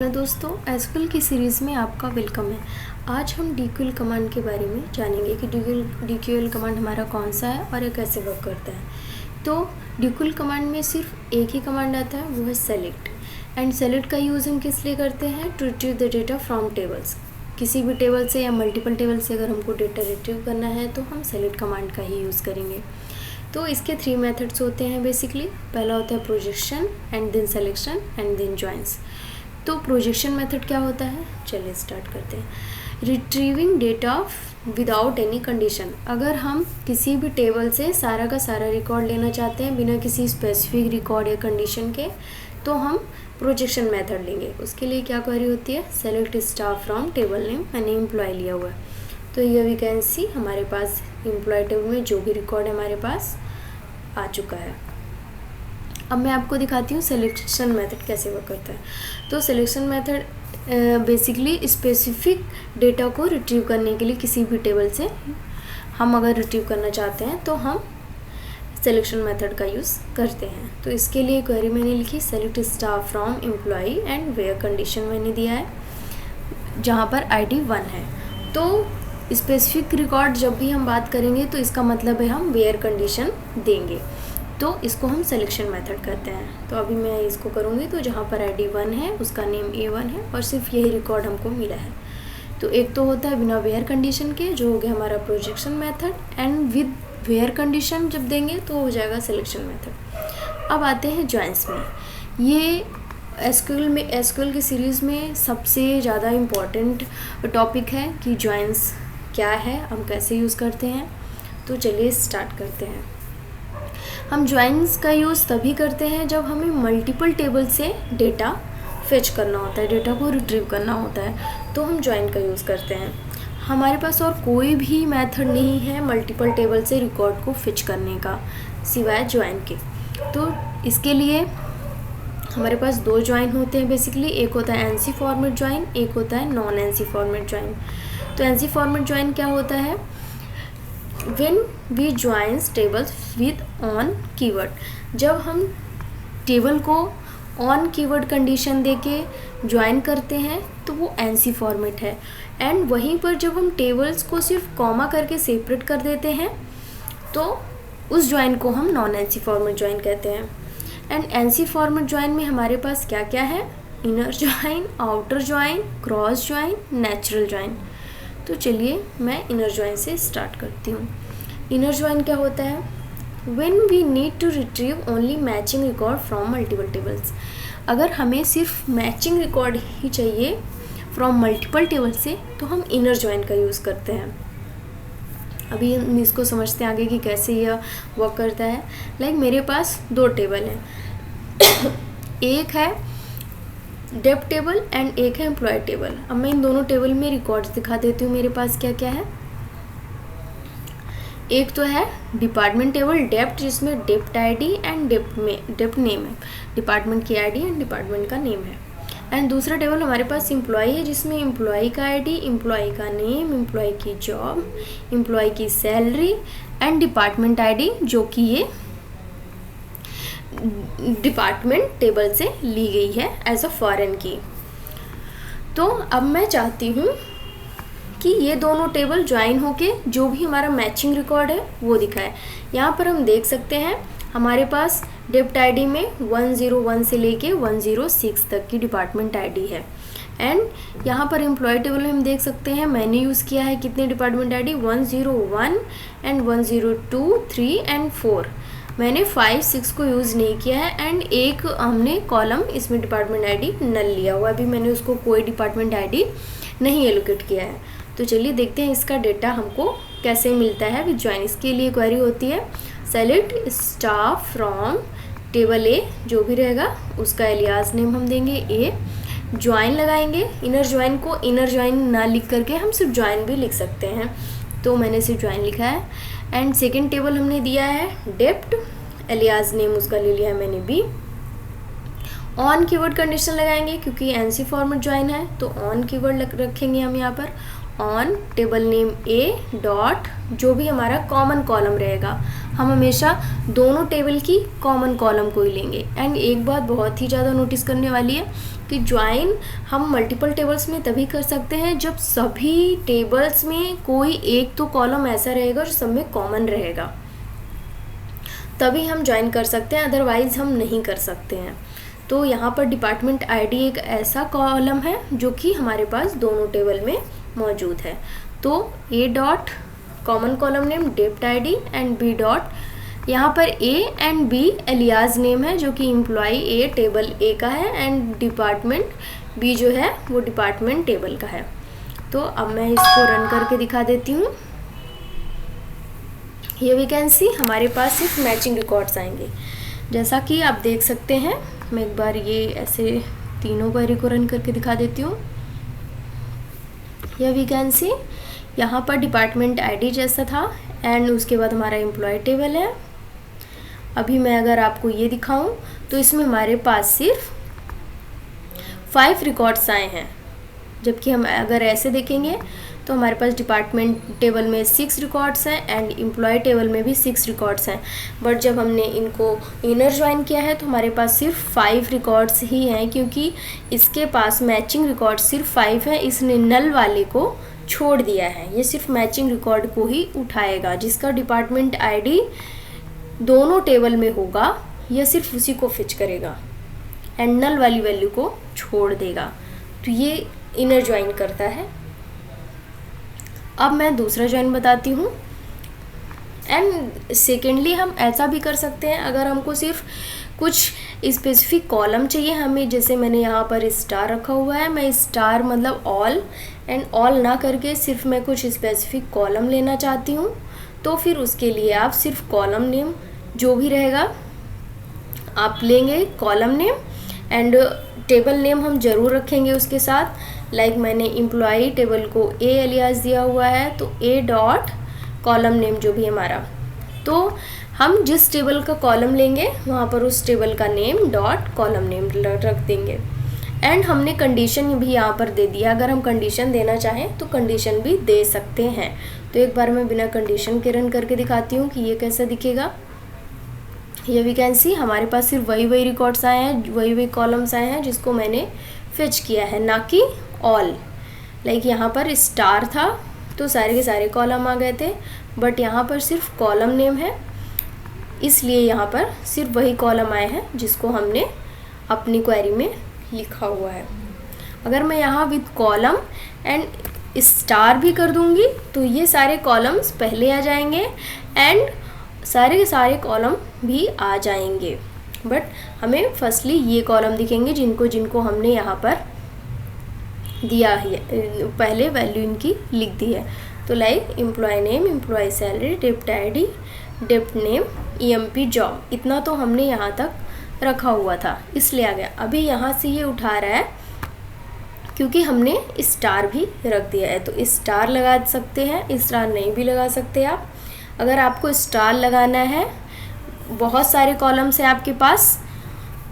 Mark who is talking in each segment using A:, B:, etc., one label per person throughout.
A: Hello दोस्तों, SQL की series में आपका वेलकम है। आज हम डीक्यूएल कमांड के बारे में जानेंगे कि डीक्यूएल कमांड हमारा कौन सा है और ये कैसे वर्क करता है। तो डीक्यूएल कमांड में सिर्फ एक ही कमांड आता है, वो है सेलेक्ट। एंड सेलेक्ट का यूज़ हम किस लिए करते हैं? To retrieve the data from tables. किसी भी टेबल से या मल्टीपल टेबल से अगर हमको डेटा रिट्रीव करना है तो हम सेलेक्ट कमांड का ही यूज़ करेंगे। तो इसके 3 मेथड्स होते हैं बेसिकली। पहला होता है projection and then selection and then joins. तो प्रोजेक्शन मेथड क्या होता है, चलिए स्टार्ट करते हैं। Retrieving data without any condition. अगर हम किसी भी टेबल से सारा का सारा रिकॉर्ड लेना चाहते हैं बिना किसी स्पेसिफिक रिकॉर्ड या कंडीशन के, तो हम प्रोजेक्शन मेथड लेंगे। उसके लिए क्या क्वेरी होती है? Select staff from table name. मैंने एम्प्लॉय लिया हुआ है, तो ये वी कैन सी हमारे पास एम्प्लॉय टेबल में जो भी रिकॉर्ड है हमारे पास आ चुका है। अब मैं आपको दिखाती हूँ सिलेक्शन मेथड कैसे वर्क करता है। तो selection method basically specific data को रिट्रीव करने के लिए किसी भी टेबल से हम अगर रिट्रीव करना चाहते हैं तो हम सिलेक्शन मेथड का यूज़ करते हैं। तो इसके लिए क्वेरी मैंने लिखी select staff from employee and where condition मैंने दिया है जहाँ पर ID 1 है। तो स्पेसिफिक रिकॉर्ड जब भी हम बात करेंगे तो इसका मतलब है हम वेयर कंडीशन देंगे, तो इसको हम सिलेक्शन मेथड कहते हैं। तो अभी मैं इसको करूँगी, तो जहाँ पर ID 1 है उसका नेम A1 है और सिर्फ यही रिकॉर्ड हमको मिला है। तो एक तो होता है बिना वेयर कंडीशन के, जो हो गया हमारा projection method, and with where condition जब देंगे तो हो जाएगा सिलेक्शन मेथड। अब आते हैं जॉइंस में। ये एसक्यूएल की सीरीज़ में सबसे ज़्यादा इम्पॉर्टेंट टॉपिक है कि जॉइंस क्या है, हम कैसे यूज़ करते हैं। तो चलिए स्टार्ट करते हैं। हम जॉइंस का यूज़ तभी करते हैं जब हमें मल्टीपल टेबल से डेटा फेच करना होता है, डेटा को रिट्रीव करना होता है, तो हम जॉइन का यूज़ करते हैं। हमारे पास और कोई भी मेथड नहीं है मल्टीपल टेबल से रिकॉर्ड को फेच करने का सिवाय जॉइन के। तो इसके लिए हमारे पास 2 जॉइन होते हैं बेसिकली। एक होता है एनसी फॉर्मेट जॉइन, एक होता है नॉन एनसी फॉर्मेट जॉइन। तो एनसी फॉर्मेट जॉइन क्या होता है? When we joins tables with on keyword. जब हम टेबल को ऑन कीवर्ड कंडीशन देके ज्वाइन करते हैं तो वो एनसी फॉर्मेट है। एंड वहीं पर जब हम टेबल्स को सिर्फ कॉमा करके सेपरेट कर देते हैं तो उस ज्वाइन को हम नॉन एनसी फॉर्मेट ज्वाइन कहते हैं। एंड एनसी फॉर्मेट ज्वाइन में हमारे पास क्या क्या है? Inner join, outer join, cross join, natural join. तो चलिए मैं इनर ज्वाइन से स्टार्ट करती हूँ। इनर ज्वाइन क्या होता है? When we need to retrieve only matching record from multiple tables। अगर हमें सिर्फ मैचिंग रिकॉर्ड ही चाहिए फ्रॉम मल्टीपल टेबल से तो हम इनर ज्वाइन का यूज़ करते हैं। अभी हम इसको समझते हैं आगे कि कैसे यह वर्क करता है। लाइक मेरे पास 2 टेबल हैं एक है डेप्थ टेबल एंड एक है एम्प्लॉय टेबल। अब मैं इन दोनों टेबल में रिकॉर्ड्स दिखा देती हूँ मेरे पास क्या क्या है। एक तो है डिपार्टमेंट टेबल डेप्थ, जिसमें depth ID and depth name है, डिपार्टमेंट की ID एंड डिपार्टमेंट का नेम है। एंड दूसरा टेबल हमारे पास एम्प्लॉय है, जिसमें एम्प्लॉय का ID, एम्प्लॉय का नेम, एम्प्लॉय की जॉब, एम्प्लॉय की सैलरी एंड डिपार्टमेंट ID, जो कि ये डिपार्टमेंट टेबल से ली गई है एज अ फॉरेन की। तो अब मैं चाहती हूँ कि ये दोनों टेबल ज्वाइन होके जो भी हमारा मैचिंग रिकॉर्ड है वो दिखाए। यहाँ पर हम देख सकते हैं हमारे पास डेप्थ ID में 101 से लेके 106 तक की डिपार्टमेंट ID है। एंड यहाँ पर एम्प्लॉय टेबल में हम देख सकते हैं मैंने यूज़ किया है कितने डिपार्टमेंट ID? 101 and 102, 3 and 4। मैंने 5, 6 को यूज़ नहीं किया है। एंड एक हमने कॉलम इसमें डिपार्टमेंट ID नल लिया हुआ, अभी मैंने उसको कोई डिपार्टमेंट ID नहीं एलोकेट किया है। तो चलिए देखते हैं इसका डेटा हमको कैसे मिलता है विद ज्वाइन। इसके लिए क्वेरी होती है select staff from table A, जो भी रहेगा उसका एलियास नेम हम देंगे A, ज्वाइन लगाएंगे। इनर ज्वाइन को इनर ज्वाइन ना लिख करके हम सिर्फ ज्वाइन भी लिख सकते हैं, तो मैंने सिर्फ ज्वाइन लिखा है। एंड सेकेंड टेबल हमने दिया है डेप्थ, एलियास नेम उसका ले लिया है मैंने B। ऑन कीवर्ड कंडीशन लगाएंगे क्योंकि एनसी फॉर्मेट ज्वाइन है, तो ऑन कीवर्ड रखेंगे हम यहाँ पर। On table name A dot, जो भी हमारा कॉमन कॉलम रहेगा, हम हमेशा दोनों टेबल की कॉमन कॉलम को ही लेंगे। एंड एक बात बहुत ही ज़्यादा नोटिस करने वाली है कि ज्वाइन हम मल्टीपल टेबल्स में तभी कर सकते हैं जब सभी टेबल्स में कोई एक तो कॉलम ऐसा रहेगा जो सब में कॉमन रहेगा, तभी हम ज्वाइन कर सकते हैं, अदरवाइज़ हम नहीं कर सकते हैं। तो यहाँ पर डिपार्टमेंट आईडी एक ऐसा कॉलम है जो कि हमारे पास दोनों टेबल में मौजूद है। तो A dot common column name dept ID and B dot, यहाँ पर A and B alias name है जो कि एम्प्लॉय ए टेबल ए का है एंड डिपार्टमेंट बी जो है वो डिपार्टमेंट टेबल का है। तो अब मैं इसको रन करके दिखा देती हूँ। ये वी कैन सी हमारे पास सिर्फ मैचिंग रिकॉर्ड्स आएंगे, जैसा कि आप देख सकते हैं। मैं एक बार ये ऐसे तीनों क्वेरी को रन करके दिखा देती हूँ। ये वी कैन सी यहाँ पर डिपार्टमेंट आईडी जैसा था एंड उसके बाद हमारा एम्प्लॉय टेबल है। अभी मैं अगर आपको ये दिखाऊं तो इसमें हमारे पास सिर्फ 5 रिकॉर्ड्स आए हैं, जबकि हम अगर ऐसे देखेंगे तो हमारे पास डिपार्टमेंट टेबल में 6 रिकॉर्ड्स हैं एंड एम्प्लॉय टेबल में भी 6 रिकॉर्ड्स हैं। बट जब हमने इनको इनर ज्वाइन किया है तो हमारे पास सिर्फ 5 रिकॉर्ड्स ही हैं, क्योंकि इसके पास मैचिंग रिकॉर्ड सिर्फ 5 है, इसने नल वाले को छोड़ दिया है। ये सिर्फ मैचिंग रिकॉर्ड को ही उठाएगा, जिसका डिपार्टमेंट आईडी दोनों टेबल में होगा, यह सिर्फ उसी को फिच करेगा एंड नल वाली वैल्यू को छोड़ देगा। तो ये इनर ज्वाइन करता है। अब मैं दूसरा ज्वाइन बताती हूँ। एंड सेकेंडली हम ऐसा भी कर सकते हैं, अगर हमको सिर्फ कुछ स्पेसिफिक कॉलम चाहिए हमें, जैसे मैंने यहाँ पर स्टार रखा हुआ है, मैं स्टार मतलब ऑल एंड ऑल ना करके सिर्फ मैं कुछ स्पेसिफिक कॉलम लेना चाहती हूँ, तो फिर उसके लिए आप सिर्फ कॉलम नेम जो भी रहेगा आप लेंगे, column name and table name हम ज़रूर रखेंगे उसके साथ। लाइक मैंने एम्प्लॉई टेबल को ए एलियास दिया हुआ है, तो ए डॉट कॉलम नेम जो भी हमारा, तो हम जिस टेबल का कॉलम लेंगे वहाँ पर उस टेबल का नेम डॉट कॉलम नेम रख देंगे। एंड हमने कंडीशन भी यहाँ पर दे दिया, अगर हम कंडीशन देना चाहें तो कंडीशन भी दे सकते हैं। तो एक बार मैं बिना कंडीशन के रन करके दिखाती हूँ कि ये कैसा दिखेगा। ये वी कैन सी हमारे पास सिर्फ वही रिकॉर्ड्स आए हैं, वही कॉलम्स आए हैं जिसको मैंने फिच किया है, ना कि ऑल। लाइक यहाँ पर स्टार था तो सारे के सारे कॉलम आ गए थे, बट यहाँ पर सिर्फ कॉलम नेम है, इसलिए यहाँ पर सिर्फ वही कॉलम आए हैं जिसको हमने अपनी क्वेरी में लिखा हुआ है। अगर मैं यहाँ विद कॉलम एंड स्टार भी कर दूँगी तो ये सारे कॉलम्स पहले आ जाएंगे एंड सारे के सारे कॉलम भी आ जाएंगे, बट हमें फर्स्टली ये कॉलम दिखेंगे जिनको हमने यहाँ पर दिया है, पहले वैल्यू इनकी लिख दी है। तो like employee name, employee salary, dept ID, dept name, EMP job, इतना तो हमने यहाँ तक रखा हुआ था, इसलिए आ गया। अभी यहाँ से ये उठा रहा है क्योंकि हमने स्टार भी रख दिया है, तो स्टार लगा सकते हैं, स्टार नहीं भी लगा सकते आप। अगर आपको स्टार लगाना है, बहुत सारे कॉलम्स हैं आपके पास,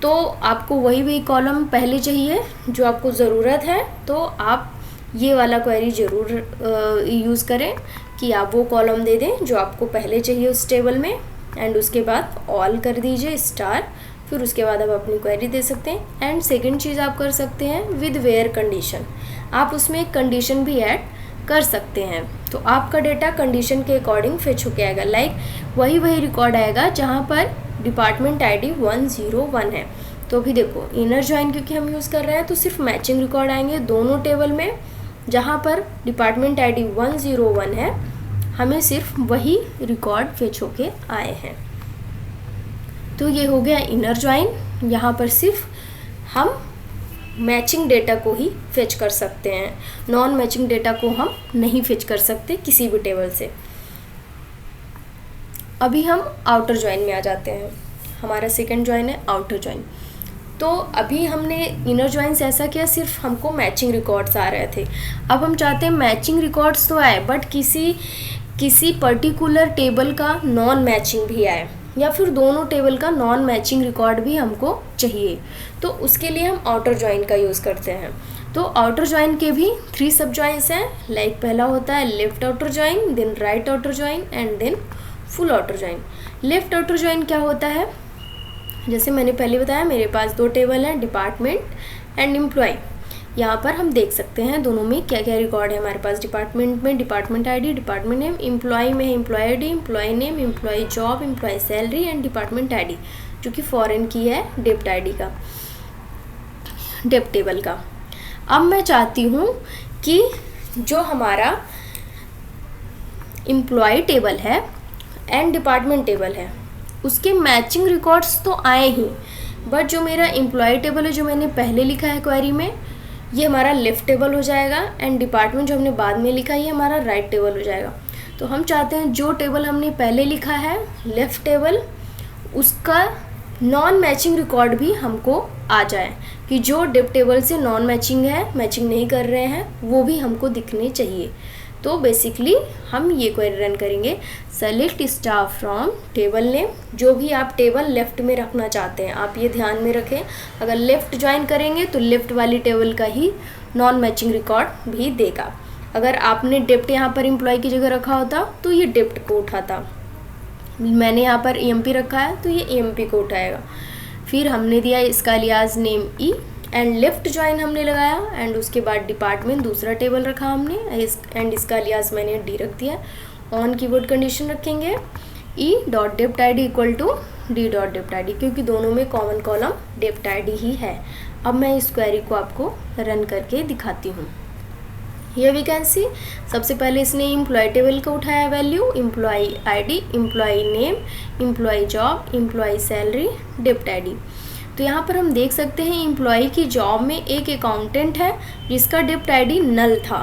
A: तो आपको वही कॉलम पहले चाहिए जो आपको ज़रूरत है, तो आप ये वाला क्वेरी ज़रूर यूज़ करें कि आप वो कॉलम दे दें जो आपको पहले चाहिए उस टेबल में एंड उसके बाद ऑल कर दीजिए स्टार, फिर उसके बाद आप अपनी क्वेरी दे सकते हैं। एंड सेकंड चीज़ आप कर सकते हैं विद वेयर कंडीशन, आप उसमें एक कंडीशन भी ऐड कर सकते हैं, तो आपका डेटा कंडीशन के अकॉर्डिंग फिच होके आएगा। लाइक वही रिकॉर्ड आएगा जहाँ पर डिपार्टमेंट आईडी 101 है। तो अभी देखो इनर ज्वाइन क्योंकि हम यूज़ कर रहे हैं तो सिर्फ मैचिंग रिकॉर्ड आएंगे दोनों टेबल में, जहाँ पर डिपार्टमेंट आईडी 101 है, हमें सिर्फ वही रिकॉर्ड फिच होके आए हैं। तो ये हो गया इनर ज्वाइन। यहाँ पर सिर्फ हम मैचिंग डेटा को ही फिच कर सकते हैं, नॉन मैचिंग डेटा को हम नहीं फिच कर सकते किसी भी टेबल से। अभी हम आउटर ज्वाइन में आ जाते हैं। हमारा सेकंड ज्वाइन है आउटर ज्वाइन। तो अभी हमने इनर ज्वाइन से ऐसा किया, सिर्फ हमको मैचिंग रिकॉर्ड्स आ रहे थे। अब हम चाहते हैं मैचिंग रिकॉर्ड्स तो आए बट किसी पर्टिकुलर टेबल का नॉन मैचिंग भी आए, या फिर दोनों टेबल का नॉन मैचिंग रिकॉर्ड भी हमको चाहिए। तो उसके लिए हम आउटर ज्वाइन का यूज़ करते हैं। तो आउटर ज्वाइन के भी 3 सब ज्वाइंस हैं। लाइक पहला होता है left outer join, then right outer join and then full outer join. Left outer join क्या होता है, जैसे मैंने पहले बताया मेरे पास 2 टेबल हैं, डिपार्टमेंट एंड एम्प्लॉय। यहाँ पर हम देख सकते हैं दोनों में क्या क्या रिकॉर्ड है हमारे पास। डिपार्टमेंट में department ID, department name, employee में है employee ID, employee name, employee job, employee salary and department ID, जो कि फॉरेन की है डेप्ट आईडी का, डेप्ट टेबल का। अब मैं चाहती हूँ कि जो हमारा एम्प्लॉय टेबल है एंड डिपार्टमेंट टेबल है उसके मैचिंग रिकॉर्ड्स तो आए ही, बट जो मेरा एम्प्लॉय टेबल है जो मैंने पहले लिखा है क्वेरी में, ये हमारा लेफ़्ट टेबल हो जाएगा, एंड डिपार्टमेंट जो हमने बाद में लिखा है ये हमारा राइट टेबल हो जाएगा। तो हम चाहते हैं जो टेबल हमने पहले लिखा है लेफ़्ट टेबल, उसका नॉन मैचिंग रिकॉर्ड भी हमको आ जाए, कि जो डेप्ट टेबल से नॉन मैचिंग है, मैचिंग नहीं कर रहे हैं, वो भी हमको दिखने चाहिए। तो बेसिकली हम ये क्वेरी रन करेंगे, select staff from table name. जो भी आप टेबल लेफ़्ट में रखना चाहते हैं आप ये ध्यान में रखें, अगर लेफ़्ट ज्वाइन करेंगे तो लेफ़्ट वाली टेबल का ही नॉन मैचिंग रिकॉर्ड भी देगा। अगर आपने डेप्ट यहाँ पर एम्प्लॉय की जगह रखा होता तो ये डेप्ट को उठाता, मैंने यहाँ पर EMP रखा है तो ये EMP को उठाएगा। फिर हमने दिया इसका alias name E, and left join हमने लगाया, एंड उसके बाद डिपार्टमेंट दूसरा टेबल रखा हमने, एंड इसका अलियास मैंने डी रख दिया। ऑन कीवर्ड कंडीशन रखेंगे E dot dept I D equal to D dot dept I D, क्योंकि दोनों में common column dept I D ही है। अब मैं इस क्वेरी को आपको रन करके दिखाती हूँ। ये वी कैन सी, सबसे पहले इसने एम्प्लॉय टेबल को उठाया value, employee ID, employee name, employee job, employee salary, dept ID. तो यहाँ पर हम देख सकते हैं एम्प्लॉय की जॉब में एक अकाउंटेंट है जिसका डेप्ट आईडी नल था,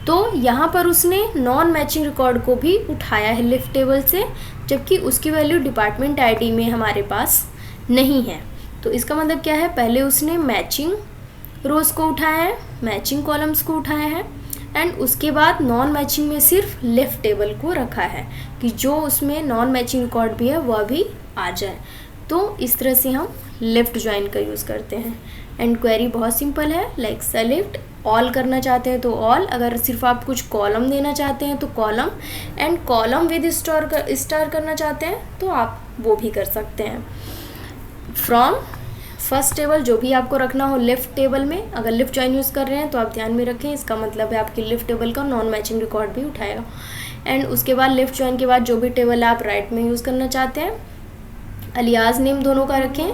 A: तो यहाँ पर उसने नॉन मैचिंग रिकॉर्ड को भी उठाया है लेफ्ट टेबल से, जबकि उसकी वैल्यू डिपार्टमेंट आईडी में हमारे पास नहीं है। तो इसका मतलब क्या है, पहले उसने मैचिंग रोज़ को उठाया है, मैचिंग कॉलम्स को उठाया है, एंड उसके बाद नॉन मैचिंग में सिर्फ लेफ़्ट टेबल को रखा है कि जो उसमें नॉन मैचिंग रिकॉर्ड भी है वह भी आ जाए। तो इस तरह से हम लेफ़्ट ज्वाइन का यूज़ करते हैं। एंड क्वेरी बहुत सिंपल है, लाइक सेलेक्ट, ऑल करना चाहते हैं तो ऑल, अगर सिर्फ आप कुछ कॉलम देना चाहते हैं तो column, and column with star करना चाहते हैं तो आप वो भी कर सकते हैं। फ्रॉम फर्स्ट टेबल जो भी आपको रखना हो लेफ़्ट टेबल में, अगर लेफ़्ट ज्वाइन यूज़ कर रहे हैं तो आप ध्यान में रखें, इसका मतलब है आपकी लेफ़्ट टेबल का नॉन मैचिंग रिकॉर्ड भी उठाएगा। एंड उसके बाद लेफ़्ट ज्वाइन के बाद जो भी टेबल आप राइट में यूज़ करना चाहते हैं, अलियास नेम दोनों का रखें,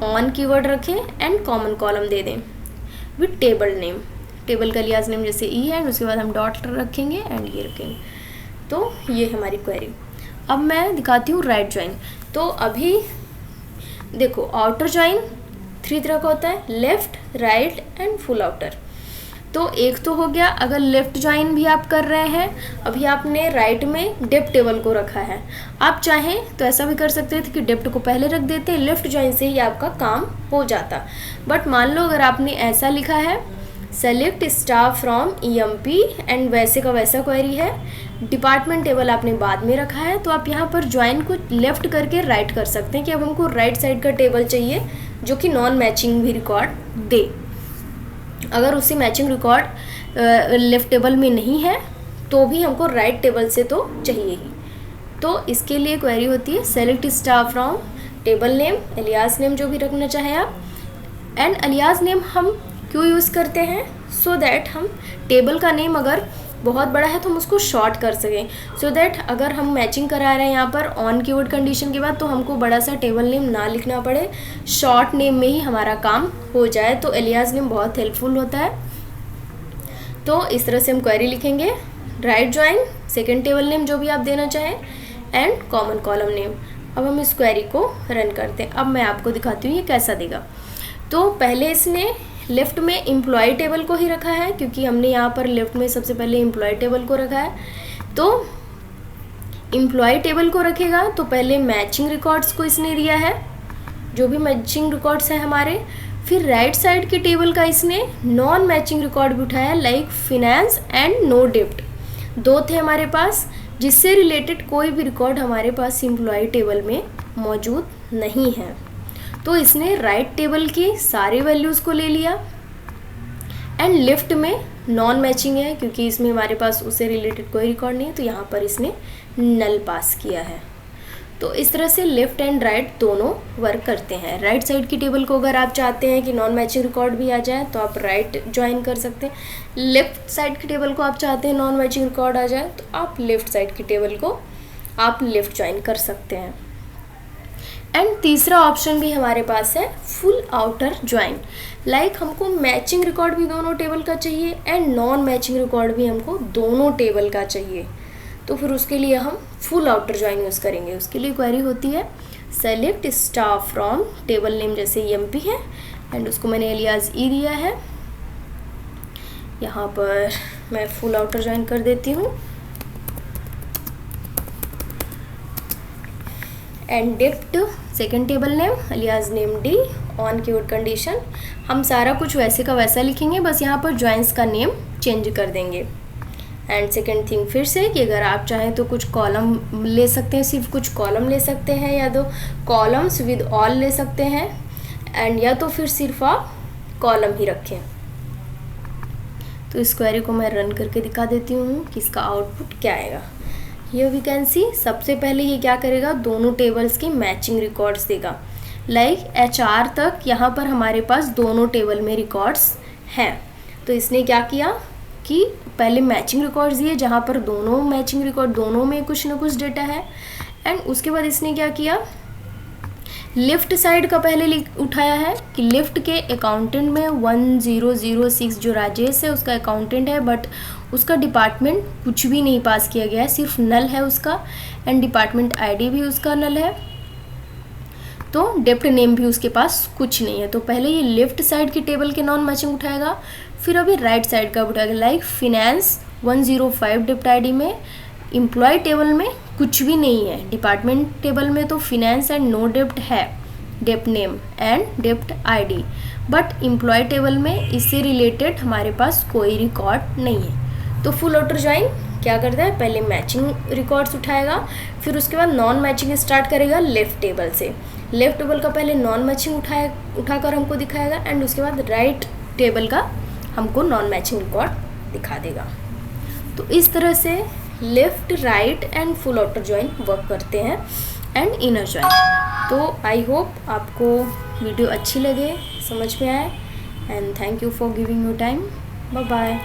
A: ऑन कीवर्ड रखें, एंड कॉमन कॉलम दे दें विद टेबल नेम। टेबल का अलियास नेम जैसे ई है, एंड उसके बाद हम डॉट रखेंगे एंड ये रखेंगे। तो ये हमारी क्वेरी। अब मैं दिखाती हूँ राइट ज्वाइन। तो अभी देखो, आउटर ज्वाइन 3 तरह का होता है, left, right and full outer. तो एक तो हो गया अगर लेफ़्ट ज्वाइन भी आप कर रहे हैं, अभी आपने राइट में डेप्ट टेबल को रखा है, आप चाहें तो ऐसा भी कर सकते थे कि डेप्ट को पहले रख देते, लेफ़्ट ज्वाइन से ही आपका काम हो जाता। बट मान लो अगर आपने ऐसा लिखा है, select staff from EMP, and वैसे का वैसा क्वेरी है, डिपार्टमेंट टेबल आपने बाद में रखा है, तो आप यहाँ पर ज्वाइन को लेफ़्ट करके राइट कर सकते हैं कि अब हमको राइट साइड का टेबल चाहिए जो कि नॉन मैचिंग भी रिकॉर्ड दे। अगर उससे मैचिंग रिकॉर्ड लेफ़्ट टेबल में नहीं है तो भी हमको राइट टेबल से तो चाहिए ही। तो इसके लिए क्वेरी होती है select staff from table name, alias name जो भी रखना चाहें आप। एंड अलियास नेम हम क्यों यूज़ करते हैं, सो दैट हम टेबल का नेम अगर बहुत बड़ा है तो हम उसको शॉर्ट कर सकें, सो दैट अगर हम मैचिंग करा रहे हैं यहाँ पर ऑन कीवर्ड कंडीशन के बाद तो हमको बड़ा सा टेबल नेम ना लिखना पड़े, शॉर्ट नेम में ही हमारा काम हो जाए। तो अलियास नेम बहुत हेल्पफुल होता है। तो इस तरह से हम क्वेरी लिखेंगे, right join, second table name जो भी आप देना चाहें, एंड कॉमन कॉलम नेम। अब हम इस क्वेरी को रन करते हैं। अब मैं आपको दिखाती हूँ ये कैसा देगा। तो पहले इसने लेफ़्ट में एम्प्लॉय टेबल को ही रखा है, क्योंकि हमने यहाँ पर लेफ़्ट में सबसे पहले एम्प्लॉय टेबल को रखा है। तो एम्प्लॉय टेबल को रखेगा तो पहले मैचिंग रिकॉर्ड्स को इसने दिया है, जो भी मैचिंग रिकॉर्ड्स हैं हमारे। फिर राइट साइड के टेबल का इसने नॉन मैचिंग रिकॉर्ड भी उठाया, लाइक फिनेंस एंड नो डेप्ट, 2 थे हमारे पास, जिससे रिलेटेड कोई भी रिकॉर्ड हमारे पास एम्प्लॉय टेबल में मौजूद नहीं है। तो इसने राइट टेबल के सारे वैल्यूज़ को ले लिया, एंड लेफ़्ट में नॉन मैचिंग है क्योंकि इसमें हमारे पास उससे रिलेटेड कोई रिकॉर्ड नहीं है, तो यहाँ पर इसने नल पास किया है। तो इस तरह से लेफ़्ट एंड राइट दोनों वर्क करते हैं। राइट साइड की टेबल को अगर आप चाहते हैं कि नॉन मैचिंग रिकॉर्ड भी आ जाए तो आप राइट ज्वाइन कर सकते हैं। लेफ़्ट साइड की टेबल को आप चाहते हैं नॉन मैचिंग रिकॉर्ड आ जाए तो आप लेफ़्ट साइड की टेबल को आप लेफ़्ट ज्वाइन कर सकते हैं। एंड तीसरा ऑप्शन भी हमारे पास है फुल आउटर ज्वाइन। लाइक हमको मैचिंग रिकॉर्ड भी दोनों टेबल का चाहिए एंड नॉन मैचिंग रिकॉर्ड भी हमको दोनों टेबल का चाहिए, तो फिर उसके लिए हम फुल आउटर ज्वाइन यूज़ करेंगे। उसके लिए क्वेरी होती है select staff from table name, जैसे एमपी है एंड उसको मैंने एलियास ई दिया है। यहाँ पर मैं फुल आउटर ज्वाइन कर देती हूँ and dept second table name alias name D on keyword condition. हम सारा कुछ वैसे का वैसा लिखेंगे, बस यहाँ पर ज्वाइंस का नेम चेंज कर देंगे। एंड सेकेंड थिंग फिर से कि अगर आप चाहें तो कुछ कॉलम ले सकते हैं, सिर्फ कुछ कॉलम ले सकते हैं, या तो कॉलम्स विद ऑल ले सकते हैं, एंड या तो फिर सिर्फ आप कॉलम ही रखें। तो इस क्वेरी को मैं रन करके दिखा देती हूँ कि इसका आउटपुट क्या आएगा। ये वी कैन सी सबसे पहले ये क्या करेगा, दोनों टेबल्स की मैचिंग रिकॉर्ड्स देगा। लाइक HR तक यहाँ पर हमारे पास दोनों टेबल में रिकॉर्ड्स हैं, तो इसने क्या किया कि पहले मैचिंग रिकॉर्ड्स दिए जहाँ पर दोनों मैचिंग रिकॉर्ड दोनों में कुछ ना कुछ डेटा है, एंड उसके बाद इसने क्या किया, लेफ्ट साइड का पहले उठाया है कि लेफ्ट के अकाउंटेंट में 1006 जो राजेश है उसका अकाउंटेंट है, बट उसका डिपार्टमेंट कुछ भी नहीं पास किया गया है, सिर्फ नल है उसका, एंड डिपार्टमेंट ID भी उसका नल है, तो डेप्ट नेम भी उसके पास कुछ नहीं है। तो पहले ये लेफ्ट साइड की टेबल के नॉन मैचिंग उठाएगा, फिर अभी राइट साइड का उठाएगा। लाइक फिनेंस 105 डेप्ट ID में, एम्प्लॉय टेबल में कुछ भी नहीं है, डिपार्टमेंट टेबल में तो फिनेंस एंड नो डेप्ट है, dept name and dept ID, but employee table में इससे रिलेटेड हमारे पास कोई रिकॉर्ड नहीं है। तो फुल आउटर ज्वाइन क्या करता है, पहले मैचिंग रिकॉर्ड्स उठाएगा, फिर उसके बाद नॉन मैचिंग स्टार्ट करेगा लेफ्ट टेबल से। लेफ्ट टेबल का पहले नॉन मैचिंग उठाकर हमको दिखाएगा, एंड उसके बाद राइट टेबल का हमको नॉन मैचिंग रिकॉर्ड दिखा देगा। तो इस तरह से left right and full outer join work करते हैं एंड इनर ज्वाइन। तो आई होप आपको वीडियो अच्छी लगे, समझ में आए, and thank you for giving your time. Bye bye.